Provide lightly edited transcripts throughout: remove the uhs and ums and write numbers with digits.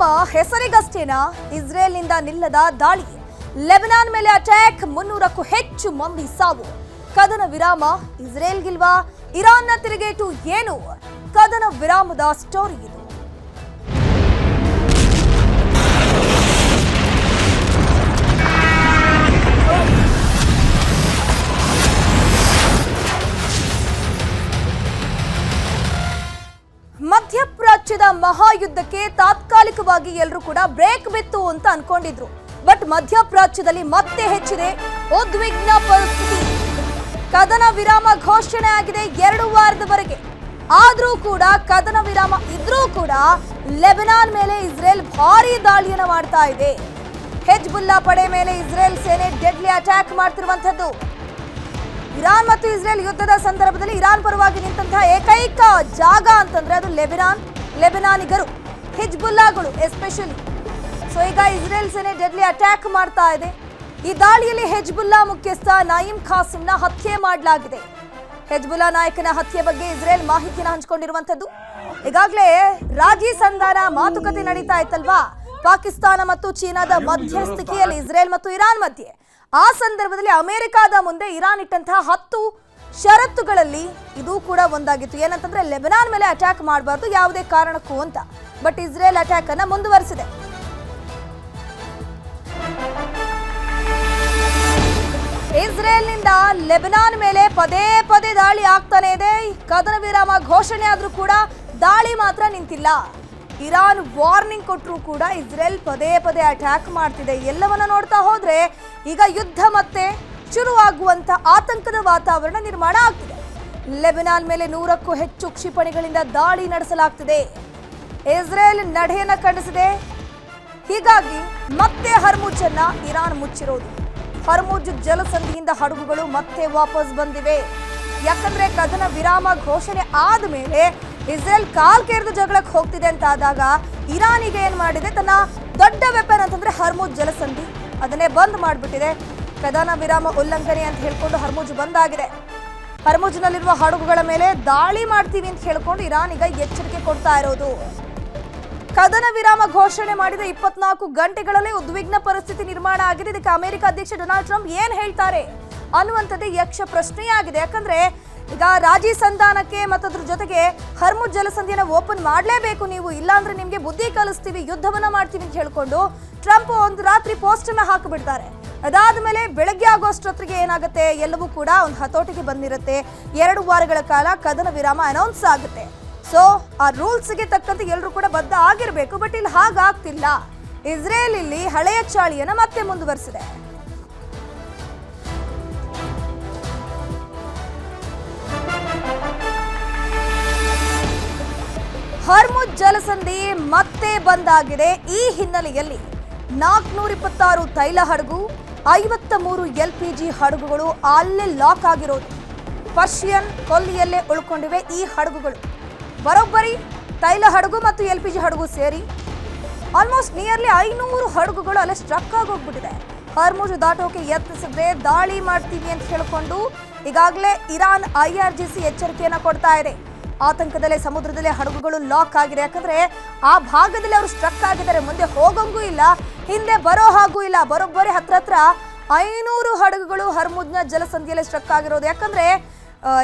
ವಿರಾಮ ಹೆಸರಿಗಷ್ಟೇನಾ? ಇಸ್ರೇಲ್ನಿಂದ ನಿಲ್ಲದ ದಾಳಿ, ಲೆಬನಾನ್ ಮೇಲೆ ಅಟ್ಯಾಕ್, 300ಕ್ಕೂ ಹೆಚ್ಚು ಮಂದಿ ಸಾವು. ಕದನ ವಿರಾಮ ಇಸ್ರೇಲ್ಗಿಲ್ವಾ? ಇರಾನ್ನ ತಿರುಗೇಟು ಏನು? ಕದನ ವಿರಾಮದ ಸ್ಟೋರಿ ಇದು. ಮಧ್ಯಪ್ರಾಚ್ಯದ ಮಹಾಯುದ್ಧಕ್ಕೆ ತಾತ್ಕಾಲಿಕವಾಗಿ ಎಲ್ಲರೂ ಕೂಡ ಬ್ರೇಕ್ ಬಿತ್ತು ಅಂತ ಅನ್ಕೊಂಡಿದ್ರು. ಬಟ್ ಮಧ್ಯಪ್ರಾಚ್ಯದಲ್ಲಿ ಮತ್ತೆ ಹೆಚ್ಚಿದೆ ಉದ್ವಿಗ್ನ ಪರಿಸ್ಥಿತಿ. ಕದನ ವಿರಾಮ ಘೋಷಣೆ ಆಗಿದೆ 2 ವಾರದವರೆಗೆ. ಆದ್ರೂ ಕೂಡ ಕದನ ವಿರಾಮ ಇದ್ರೂ ಕೂಡ ಲೆಬನಾನ್ ಮೇಲೆ ಇಸ್ರೇಲ್ ಭಾರೀ ದಾಳಿಯನ್ನು ಮಾಡ್ತಾ ಇದೆ. ಹೆಜ್ಬುಲ್ಲಾ ಪಡೆ ಮೇಲೆ ಇಸ್ರೇಲ್ ಸೇನೆ ಡೆಡ್ಲಿ ಅಟ್ಯಾಕ್ ಮಾಡ್ತಿರುವಂತದ್ದು. ಇರಾನ್ ಮತ್ತು ಇಸ್ರೇಲ್ ಯುದ್ಧದ ಸಂದರ್ಭದಲ್ಲಿ ಇರಾನ್ ಪರವಾಗಿ ನಿಂತಹ ಏಕೈಕ ಜಾಗ ಅಂತಂದ್ರೆ ಅದು ಲೆಬನಾನಿಗರು, ಹಿಜ್ಬುಲ್ಲಾಗಳು ಎಸ್ಪೆಷಲಿ. ಸೊ ಈಗ ಇಸ್ರೇಲ್ ಸೇನೆ ಡೆಡ್ಲಿ ಅಟ್ಯಾಕ್ ಮಾಡ್ತಾ ಇದೆ. ಈ ದಾಳಿಯಲ್ಲಿ ಹೆಜ್ಬುಲ್ಲಾ ಮುಖ್ಯಸ್ಥ ನಯೀಮ್ ಖಾಸಿಂನ ಹತ್ಯೆ ಮಾಡಲಾಗಿದೆ. ಹೆಜ್ಬುಲ್ಲಾ ನಾಯಕನ ಹತ್ಯೆ ಬಗ್ಗೆ ಇಸ್ರೇಲ್ ಮಾಹಿತಿಯನ್ನು ಹಂಚಿಕೊಂಡಿರುವಂತದ್ದು. ಈಗಾಗಲೇ ರಾಜಿ ಸಂಧಾನ ಮಾತುಕತೆ ನಡೀತಾ ಇತ್ತಲ್ವಾ ಪಾಕಿಸ್ತಾನ ಮತ್ತು ಚೀನಾದ ಮಧ್ಯಸ್ಥಿಕೆಯಲ್ಲಿ ಇಸ್ರೇಲ್ ಮತ್ತು ಇರಾನ್ ಮಧ್ಯೆ. ಆ ಸಂದರ್ಭದಲ್ಲಿ ಅಮೆರಿಕಾದ ಮುಂದೆ ಇರಾನ್ ಇಟ್ಟಂತಹ 10 ಷರತ್ತುಗಳಲ್ಲಿ ಇದು ಕೂಡ ಒಂದಾಗಿತ್ತು. ಏನಂತಂದ್ರೆ ಲೆಬನಾನ್ ಮೇಲೆ ಅಟ್ಯಾಕ್ ಮಾಡಬಾರ್ದು ಯಾವುದೇ ಕಾರಣಕ್ಕೂ ಅಂತ. ಬಟ್ ಇಸ್ರೇಲ್ ಅಟ್ಯಾಕ್ ಅನ್ನ ಮುಂದುವರಿಸಿದೆ. ಇಸ್ರೇಲ್ನಿಂದ ಲೆಬನಾನ್ ಮೇಲೆ ಪದೇ ಪದೇ ದಾಳಿ ಆಗ್ತಾನೆ ಇದೆ. ಕದನ ವಿರಾಮ ಘೋಷಣೆ ಆದ್ರೂ ಕೂಡ ದಾಳಿ ಮಾತ್ರ ನಿಂತಿಲ್ಲ. ಇರಾನ್ ವಾರ್ನಿಂಗ್ ಕೊಟ್ಟರು ಕೂಡ ಇಸ್ರೇಲ್ ಪದೇ ಪದೇ ಅಟ್ಯಾಕ್ ಮಾಡ್ತಿದೆ. ಎಲ್ಲವನ್ನ ನೋಡ್ತಾ ಹೋದ್ರೆ ಈಗ ಯುದ್ಧ ಮತ್ತೆ ಶುರುವಾಗುವಂತ ಆತಂಕದ ವಾತಾವರಣ ನಿರ್ಮಾಣ ಆಗ್ತಿದೆ. ಲೆಬನಾನ್ ಮೇಲೆ 100ಕ್ಕೂ ಹೆಚ್ಚು ಕ್ಷಿಪಣಿಗಳಿಂದ ದಾಳಿ ನಡೆಸಲಾಗ್ತಿದೆ. ಇಸ್ರೇಲ್ ನಡೆಯನ್ನ ಖಂಡಿಸಿದೆ. ಹೀಗಾಗಿ ಮತ್ತೆ ಹರ್ಮುಜ್ ಅನ್ನ ಇರಾನ್ ಮುಚ್ಚಿರೋದು. ಹರ್ಮುಜ್ ಜಲಸಂಧಿಯಿಂದ ಹಡಗುಗಳು ಮತ್ತೆ ವಾಪಸ್ ಬಂದಿವೆ. ಯಾಕಂದ್ರೆ ಕದನ ವಿರಾಮ ಘೋಷಣೆ ಆದ್ಮೇಲೆ ಇಸ್ರೇಲ್ ಕಾಲ್ ಕೇರಿದು ಜಗಳಕ್ಕೆ ಹೋಗ್ತಿದೆ ಅಂತ ಆದಾಗ ಇರಾನಿಗೆ ಏನ್ ಮಾಡಿದೆ, ತನ್ನ ದೊಡ್ಡ ವೆಪನ್ ಅಂತಂದ್ರೆ ಹರ್ಮುಜ್ ಜಲಸಂಧಿ ಅದನ್ನೇ ಬಂದ್ ಮಾಡ್ಬಿಟ್ಟಿದೆ. ಕದನ ವಿರಾಮ ಉಲ್ಲಂಘನೆ ಅಂತ ಹೇಳ್ಕೊಂಡು ಹರ್ಮುಜ್ ಬಂದ್ ಆಗಿದೆ. ಹರ್ಮುಜ್ನಲ್ಲಿರುವ ಹಡಗುಗಳ ಮೇಲೆ ದಾಳಿ ಮಾಡ್ತೀವಿ ಅಂತ ಹೇಳ್ಕೊಂಡು ಇರಾನ್ ಈಗ ಎಚ್ಚರಿಕೆ ಕೊಡ್ತಾ ಇರೋದು. ಕದನ ವಿರಾಮ ಘೋಷಣೆ ಮಾಡಿದ 24 ಗಂಟೆಗಳಲ್ಲಿ ಉದ್ವಿಗ್ನ ಪರಿಸ್ಥಿತಿ ನಿರ್ಮಾಣ ಆಗಿದೆ. ಇದಕ್ಕೆ ಅಮೆರಿಕ ಅಧ್ಯಕ್ಷ ಡೊನಾಲ್ಡ್ ಟ್ರಂಪ್ ಏನ್ ಹೇಳ್ತಾರೆ ಅನ್ನುವಂಥದ್ದೇ ಯಕ್ಷ ಪ್ರಶ್ನೆಯಾಗಿದೆ. ಯಾಕಂದ್ರೆ ಈಗ ರಾಜಿ ಸಂಧಾನಕ್ಕೆ ಮತ್ತದ್ರ ಜೊತೆಗೆ ಹರ್ಮುಜ್ ಜಲಸಂಧಿಯನ್ನು ಓಪನ್ ಮಾಡಲೇಬೇಕು ನೀವು, ಇಲ್ಲಾಂದ್ರೆ ನಿಮ್ಗೆ ಬುದ್ಧಿ ಕಲಿಸ್ತೀವಿ, ಯುದ್ಧವನ್ನ ಮಾಡ್ತೀವಿ ಅಂತ ಹೇಳ್ಕೊಂಡು ಟ್ರಂಪ್ ಒಂದು ರಾತ್ರಿ ಪೋಸ್ಟ್ ಅನ್ನ ಹಾಕಿಬಿಡ್ತಾರೆ. ಅದಾದ್ಮೇಲೆ ಬೆಳಗ್ಗೆ ಆಗೋಷ್ಟೊತ್ತಿಗೆ ಏನಾಗುತ್ತೆ, ಎಲ್ಲವೂ ಕೂಡ ಒಂದು ಹತೋಟಿಗೆ ಬಂದಿರುತ್ತೆ. 2 ವಾರಗಳ ಕಾಲ ಕದನ ವಿರಾಮ ಅನೌನ್ಸ್ ಆಗುತ್ತೆ. ಸೊ ಆ ರೂಲ್ಸ್ಗೆ ತಕ್ಕಂತೆ ಎಲ್ಲರೂ ಕೂಡ ಬದ್ಧ ಆಗಿರಬೇಕು. ಬಟ್ ಇಲ್ಲಿ ಹಾಗಾಗ್ತಿಲ್ಲ. ಇಸ್ರೇಲ್ ಇಲ್ಲಿ ಹಳೆಯ ಚಾಳಿಯನ್ನ ಮತ್ತೆ ಮುಂದುವರಿಸಿದೆ. ಹರ್ಮುಜ್ ಜಲಸಂಧಿ ಮತ್ತೆ ಬಂದಾಗಿದೆ. ಈ ಹಿನ್ನೆಲೆಯಲ್ಲಿ 426 ತೈಲ ಹಡಗು, 53 LPG ಹಡಗುಗಳು ಅಲ್ಲೇ ಲಾಕ್ ಆಗಿರೋದು. ಪರ್ಷಿಯನ್ ಕೊಲ್ಲಿಯಲ್ಲೇ ಉಳ್ಕೊಂಡಿವೆ ಈ ಹಡಗುಗಳು. ಬರೋಬ್ಬರಿ ತೈಲ ಹಡಗು ಮತ್ತು LPG ಹಡಗು ಸೇರಿ ಆಲ್ಮೋಸ್ಟ್ ನಿಯರ್ಲಿ 500 ಹಡಗುಗಳು ಅಲ್ಲೇ ಸ್ಟ್ರಕ್ ಆಗೋಗ್ಬಿಟ್ಟಿದೆ. ಹರ್ಮುಜ್ ದಾಟೋಕೆ ಯತ್ನಿಸಿದ್ರೆ ದಾಳಿ ಮಾಡ್ತೀವಿ ಅಂತ ಹೇಳ್ಕೊಂಡು ಈಗಾಗಲೇ ಇರಾನ್ IRGC ಎಚ್ಚರಿಕೆಯನ್ನ ಕೊಡ್ತಾ ಇದೆ. ಆತಂಕದಲ್ಲೇ ಸಮುದ್ರದಲ್ಲೇ ಹಡಗುಗಳು ಲಾಕ್ ಆಗಿದೆ. ಯಾಕಂದ್ರೆ ಆ ಭಾಗದಲ್ಲಿ ಅವರು ಸ್ಟ್ರಕ್ ಆಗಿದ್ದಾರೆ. ಮುಂದೆ ಹೋಗಂಗೂ ಇಲ್ಲ, ಹಿಂದೆ ಬರೋ ಹಾಗೂ ಇಲ್ಲ. ಬರೋಬ್ಬರಿ ಹತ್ರ 500 ಹಡಗುಗಳು ಹರ್ಮುಜ್ನ ಜಲಸಂಧಿಯಲ್ಲಿ ಸ್ಟ್ರಕ್ ಆಗಿರೋದು. ಯಾಕಂದ್ರೆ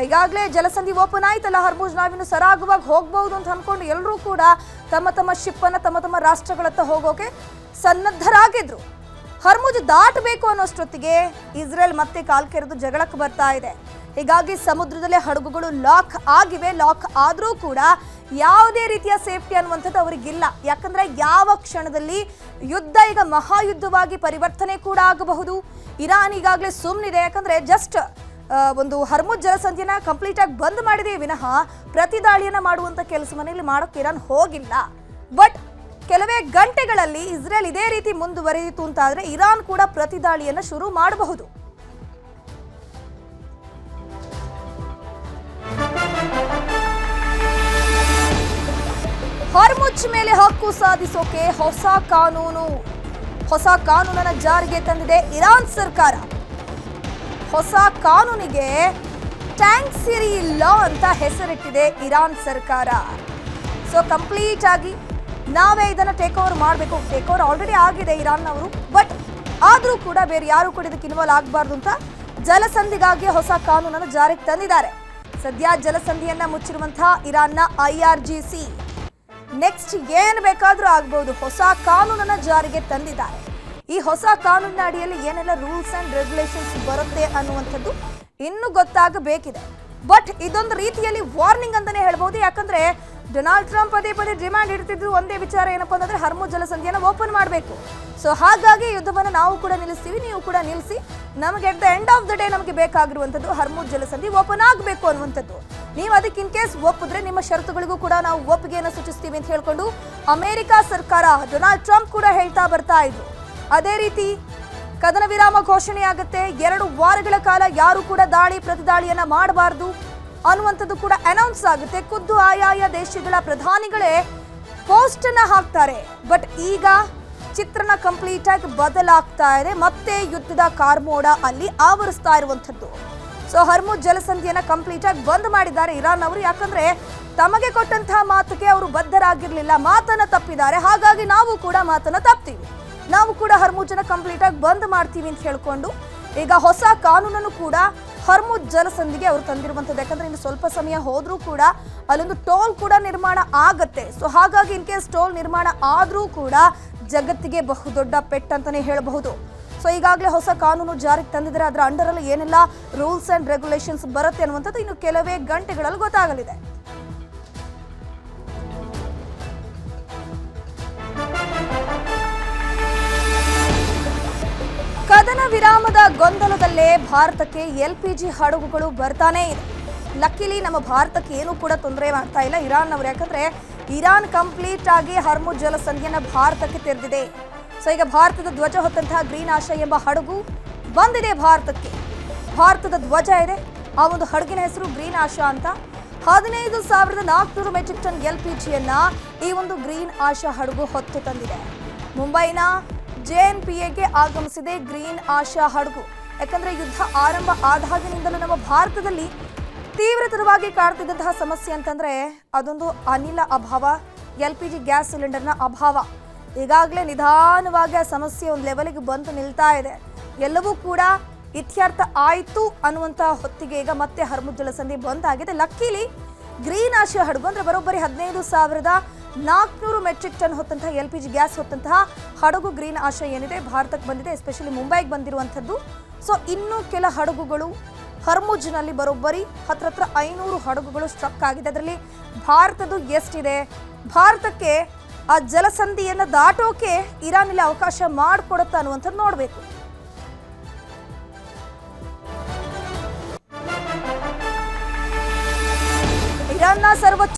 ಈಗಾಗಲೇ ಜಲಸಂಧಿ ಓಪನ್ ಆಯ್ತಲ್ಲ ಹರ್ಮುಜ್, ನಾವಿನ್ನು ಸರಾಗವಾಗಿ ಹೋಗ್ಬಹುದು ಅಂತ ಅನ್ಕೊಂಡು ಎಲ್ಲರೂ ಕೂಡ ತಮ್ಮ ಶಿಪ್ ಅನ್ನ ತಮ್ಮ ರಾಷ್ಟ್ರಗಳತ್ತ ಹೋಗೋಕೆ ಸನ್ನದ್ಧರಾಗಿದ್ರು. ಹರ್ಮುಜ್ ದಾಟಬೇಕು ಅನ್ನೋಷ್ಟೊತ್ತಿಗೆ ಇಸ್ರೇಲ್ ಮತ್ತೆ ಕಾಲ್ ಕೆರೆದು ಜಗಳಕ್ಕೆ ಬರ್ತಾ ಇದೆ. ಹೀಗಾಗಿ ಸಮುದ್ರದಲ್ಲೇ ಹಡಗುಗಳು ಲಾಕ್ ಆಗಿವೆ. ಲಾಕ್ ಆದ್ರೂ ಕೂಡ ಯಾವುದೇ ರೀತಿಯ ಸೇಫ್ಟಿ ಅನ್ನುವಂಥದ್ದು ಅವರಿಗಿಲ್ಲ. ಯಾಕಂದ್ರೆ ಯಾವ ಕ್ಷಣದಲ್ಲಿ ಯುದ್ಧ ಈಗ ಮಹಾಯುದ್ಧವಾಗಿ ಪರಿವರ್ತನೆ ಕೂಡ ಆಗಬಹುದು. ಇರಾನ್ ಈಗಾಗಲೇ ಸುಮ್ಮನಿದೆ. ಯಾಕಂದ್ರೆ ಜಸ್ಟ್ ಒಂದು ಹರ್ಮುಜ್ ಜಲಸಂಧಿಯನ್ನ ಕಂಪ್ಲೀಟ್ ಆಗಿ ಬಂದ್ ಮಾಡಿದೆ ವಿನಃ ಪ್ರತಿ ದಾಳಿಯನ್ನ ಮಾಡುವಂತ ಕೆಲಸವನ್ನ ಇಲ್ಲಿ ಮಾಡೋಕೆ ಇರಾನ್ ಹೋಗಿಲ್ಲ. ಬಟ್ ಕೆಲವೇ ಗಂಟೆಗಳಲ್ಲಿ ಇಸ್ರೇಲ್ ಇದೇ ರೀತಿ ಮುಂದುವರಿಯಿತು ಅಂತಾದ್ರೆ ಇರಾನ್ ಕೂಡ ಪ್ರತಿ ದಾಳಿಯನ್ನ ಶುರು ಮಾಡಬಹುದು. ಹರ್ಮುಜ್ ಮೇಲೆ ಹಕ್ಕು ಸಾಧಿಸೋಕೆ ಹೊಸ ಕಾನೂನನ್ನ ಜಾರಿಗೆ ತಂದಿದೆ ಇರಾನ್ ಸರ್ಕಾರ. ಹೊಸ ಕಾನೂನಿಗೆ ಟ್ಯಾಂಕ್ಸಿರಿ ಲಾ ಅಂತ ಹೆಸರಿಟ್ಟಿದೆ ಇರಾನ್ ಸರ್ಕಾರ. ಸೊ ಕಂಪ್ಲೀಟ್ ಆಗಿ ನಾವೇ ಇದನ್ನ ಟೇಕ್ ಓವರ್ ಮಾಡಬೇಕು. ಟೇಕ್ ಓವರ್ ಆಲ್ರೆಡಿ ಆಗಿದೆ ಇರಾನ್ನವರು, ಬಟ್ ಆದರೂ ಕೂಡ ಬೇರೆ ಯಾರು ಕೂಡ ಇದಕ್ಕೆ ಇನ್ವಾಲ್ವ್ ಆಗಬಾರ್ದು ಅಂತ ಜಲಸಂಧಿಗಾಗಿ ಹೊಸ ಕಾನೂನನ್ನು ಜಾರಿಗೆ ತಂದಿದ್ದಾರೆ. ಸದ್ಯ ಜಲಸಂಧಿಯನ್ನ ಮುಚ್ಚಿರುವಂತಹ ಇರಾನ್ನ IRGC ನೆಕ್ಸ್ಟ್ ಏನ್ ಬೇಕಾದ್ರೂ ಆಗ್ಬಹುದು, ಹೊಸ ಕಾನೂನನ್ನ ಜಾರಿಗೆ ತಂದಿದ್ದಾರೆ. ಈ ಹೊಸ ಕಾನೂನಿನ ಅಡಿಯಲ್ಲಿ ಏನೆಲ್ಲ ರೂಲ್ಸ್ ಅಂಡ್ ರೆಗ್ಯುಲೇಷನ್ಸ್ ಬರುತ್ತೆ ಅನ್ನುವಂಥದ್ದು ಇನ್ನೂ ಗೊತ್ತಾಗಬೇಕಿದೆ. ಬಟ್ ಇದೊಂದು ರೀತಿಯಲ್ಲಿ ವಾರ್ನಿಂಗ್ ಅಂತಾನೆ ಹೇಳ್ಬಹುದು. ಯಾಕಂದ್ರೆ ಡೊನಾಲ್ಡ್ ಟ್ರಂಪ್ ಪದೇ ಪದೇ ಡಿಮ್ಯಾಂಡ್ ಇಡ್ತಿದ್ರು ಒಂದೇ ವಿಚಾರ, ಏನಪ್ಪಾ ಅಂತಂದ್ರೆ ಹರ್ಮುಜ್ ಜಲಸಂಧಿಯನ್ನು ಓಪನ್ ಮಾಡಬೇಕು. ಸೊ ಹಾಗಾಗಿ ಯುದ್ಧವನ್ನು ನಾವು ಕೂಡ ನಿಲ್ಲಿಸ್ತೀವಿ, ನೀವು ಕೂಡ ನಿಲ್ಲಿಸಿ, ನಮಗೆ at the end of the day ನಮಗೆ ಬೇಕಾಗಿರುವಂಥದ್ದು ಹರ್ಮುಜ್ ಜಲಸಂಧಿ ಓಪನ್ ಆಗಬೇಕು ಅನ್ನುವಂಥದ್ದು. ನೀವು ಅದಕ್ಕೆ ಇನ್ ಕೇಸ್ ಒಪ್ಪಿದ್ರೆ ನಿಮ್ಮ ಷರತ್ತುಗಳಿಗೂ ಕೂಡ ನಾವು ಒಪ್ಪಿಗೆಯನ್ನು ಸೂಚಿಸ್ತೀವಿ ಅಂತ ಹೇಳ್ಕೊಂಡು ಅಮೆರಿಕ ಸರ್ಕಾರ, ಡೊನಾಲ್ಡ್ ಟ್ರಂಪ್ ಕೂಡ ಹೇಳ್ತಾ ಬರ್ತಾ ಇದ್ರು. ಅದೇ ರೀತಿ ಕದನ ವಿರಾಮ ಘೋಷಣೆ ಆಗುತ್ತೆ. 2 ವಾರಗಳ ಕಾಲ ಯಾರು ಕೂಡ ದಾಳಿ ಪ್ರತಿದಾಳಿಯನ್ನ ಮಾಡಬಾರ್ದು ಅನ್ನುವಂಥದ್ದು ಕೂಡ ಅನೌನ್ಸ್ ಆಗುತ್ತೆ. ಖುದ್ದು ಆಯಾಯ ದೇಶಗಳ ಪ್ರಧಾನಿಗಳೇ ಪೋಸ್ಟ್ ಅನ್ನ ಹಾಕ್ತಾರೆ. ಬಟ್ ಈಗ ಚಿತ್ರಣ ಕಂಪ್ಲೀಟ್ ಆಗಿ ಬದಲಾಗ್ತಾ ಇದೆ. ಮತ್ತೆ ಯುದ್ಧದ ಕಾರ್ಮೋಡ ಅಲ್ಲಿ ಆವರಿಸ್ತಾ ಇರುವಂಥದ್ದು. ಸೊ ಹರ್ಮುಜ್ ಜಲಸಂಧಿಯನ್ನ ಕಂಪ್ಲೀಟ್ ಆಗಿ ಬಂದ್ ಮಾಡಿದ್ದಾರೆ ಇರಾನ್ ಅವರು. ಯಾಕಂದ್ರೆ ತಮಗೆ ಕೊಟ್ಟಂತಹ ಮಾತಿಗೆ ಅವರು ಬದ್ಧರಾಗಿರ್ಲಿಲ್ಲ, ಮಾತನ್ನ ತಪ್ಪಿದ್ದಾರೆ. ಹಾಗಾಗಿ ನಾವು ಕೂಡ ಮಾತನ್ನ ತಪ್ತೀವಿ, ನಾವು ಕೂಡ ಹರ್ಮುಜನ್ನ ಕಂಪ್ಲೀಟ್ ಆಗಿ ಬಂದ್ ಮಾಡ್ತೀವಿ ಅಂತ ಹೇಳ್ಕೊಂಡು ಈಗ ಹೊಸ ಕಾನೂನನ್ನು ಕೂಡ ಹರ್ಮುಜ್ ಜಲಸಂಧಿಗೆ ಅವರು ತಂದಿರುವಂಥದ್ದು. ಯಾಕಂದ್ರೆ ಇನ್ನು ಸ್ವಲ್ಪ ಸಮಯ ಹೋದ್ರೂ ಕೂಡ ಅಲ್ಲೊಂದು ಟೋಲ್ ಕೂಡ ನಿರ್ಮಾಣ ಆಗತ್ತೆ. ಸೊ ಹಾಗಾಗಿ ಇನ್ ಕೇಸ್ ಟೋಲ್ ನಿರ್ಮಾಣ ಆದ್ರೂ ಕೂಡ ಜಗತ್ತಿಗೆ ಬಹುದೊಡ್ಡ ಪೆಟ್ ಅಂತಾನೆ ಹೇಳಬಹುದು. ಸೊ ಈಗಾಗಲೇ ಹೊಸ ಕಾನೂನು ಜಾರಿಗೆ ತಂದಿದ್ದಾರೆ. ಅದರ ಅಂಡರಲ್ಲಿ ಏನೆಲ್ಲ ರೂಲ್ಸ್ ಅಂಡ್ ರೆಗ್ಯುಲೇಷನ್ಸ್ ಬರುತ್ತೆ ಅನ್ನುವಂಥದ್ದು ಇನ್ನು ಕೆಲವೇ ಗಂಟೆಗಳಲ್ಲಿ ಗೊತ್ತಾಗಲಿದೆ. ಕದನ ವಿರಾಮದ ಗೊಂದಲದಲ್ಲೇ ಭಾರತಕ್ಕೆ LPG ಹಡಗುಗಳು ಬರ್ತಾನೆ ಇದೆ. ಲಕ್ಕಿಲಿ ನಮ್ಮ ಭಾರತಕ್ಕೆ ಏನೂ ಕೂಡ ತೊಂದರೆ ಮಾಡ್ತಾ ಇಲ್ಲ ಇರಾನ್ ಅವರು. ಯಾಕಂದ್ರೆ ಇರಾನ್ ಕಂಪ್ಲೀಟ್ ಆಗಿ ಹರ್ಮುಜ್ ಜಲಸಂಧಿಯನ್ನ ಭಾರತಕ್ಕೆ ತೆರೆದಿದೆ. ಸೊ ಈಗ ಭಾರತದ ಧ್ವಜ ಹೊತ್ತಂತಹ ಗ್ರೀನ್ ಆಶಾ ಎಂಬ ಹಡಗು ಬಂದಿದೆ ಭಾರತಕ್ಕೆ. ಭಾರತದ ಧ್ವಜ ಇದೆ, ಆ ಒಂದು ಹಡಗಿನ ಹೆಸರು ಗ್ರೀನ್ ಆಶಾ ಅಂತ. 15,400 ಮೆಟ್ರಿಕ್ ಟನ್ LPGಯನ್ನ ಈ ಒಂದು ಗ್ರೀನ್ ಆಶಾ ಹಡಗು ಹೊತ್ತು ತಂದಿದೆ. ಮುಂಬೈನ JNPAಗೆ ಆಗಮಿಸಿದೆ ಗ್ರೀನ್ ಆಶಾ ಹಡಗು. ಯಾಕಂದ್ರೆ ಯುದ್ಧ ಆರಂಭ ಆದಾಗಿನಿಂದಲೂ ನಮ್ಮ ಭಾರತದಲ್ಲಿ ತೀವ್ರತರವಾಗಿ ಕಾಡ್ತಿದ್ದಂತಹ ಸಮಸ್ಯೆ ಅಂತಂದ್ರೆ ಅದೊಂದು ಅನಿಲ ಅಭಾವ, LPG ಗ್ಯಾಸ್ ಸಿಲಿಂಡರ್ನ ಅಭಾವ. ಈಗಾಗಲೇ ನಿಧಾನವಾಗಿ ಆ ಸಮಸ್ಯೆ ಒಂದು ಲೆವೆಲ್ಗೆ ಬಂದು ನಿಲ್ತಾ ಇದೆ. ಎಲ್ಲವೂ ಕೂಡ ಇತ್ಯರ್ಥ ಆಯಿತು ಅನ್ನುವಂಥ ಹೊತ್ತಿಗೆ ಈಗ ಮತ್ತೆ ಹರ್ಮುಜ್ ಜಲಸಂಧಿ ಬಂದ್ ಆಗಿದೆ. ಲಕ್ಕಿಲಿ ಗ್ರೀನ್ ಆಶಾ ಹಡಗು ಅಂದ್ರೆ ಬರೋಬ್ಬರಿ 15,400 ಮೆಟ್ರಿಕ್ ಟನ್ ಹೊತ್ತಂತಹ LPG ಗ್ಯಾಸ್ ಹೊತ್ತಂತಹ ಹಡಗು ಗ್ರೀನ್ ಆಶಾ ಏನಿದೆ ಭಾರತಕ್ಕೆ ಬಂದಿದೆ, ಎಸ್ಪೆಷಲಿ ಮುಂಬೈಗೆ ಬಂದಿರುವಂಥದ್ದು. ಸೊ ಇನ್ನು ಕೆಲ ಹಡಗುಗಳು ಹರ್ಮುಜ್ನಲ್ಲಿ ಬರೋಬ್ಬರಿ ಹತ್ರ 500 ಹಡಗುಗಳು ಸ್ಟ್ರಕ್ ಆಗಿದೆ. ಅದರಲ್ಲಿ ಭಾರತದ್ದು ಎಷ್ಟಿದೆ, ಭಾರತಕ್ಕೆ ಆ ಜಲಸಂಧಿಯನ್ನು ದಾಟೋಕೆ ಇರಾನ್ ಇಲ್ಲಿ ಅವಕಾಶ ಮಾಡಿಕೊಡುತ್ತಾ ಅನ್ನುವಂಥದ್ದು ನೋಡಬೇಕು. ಇರಾನ್ನ ಸರ್ವೋಚ್ಚ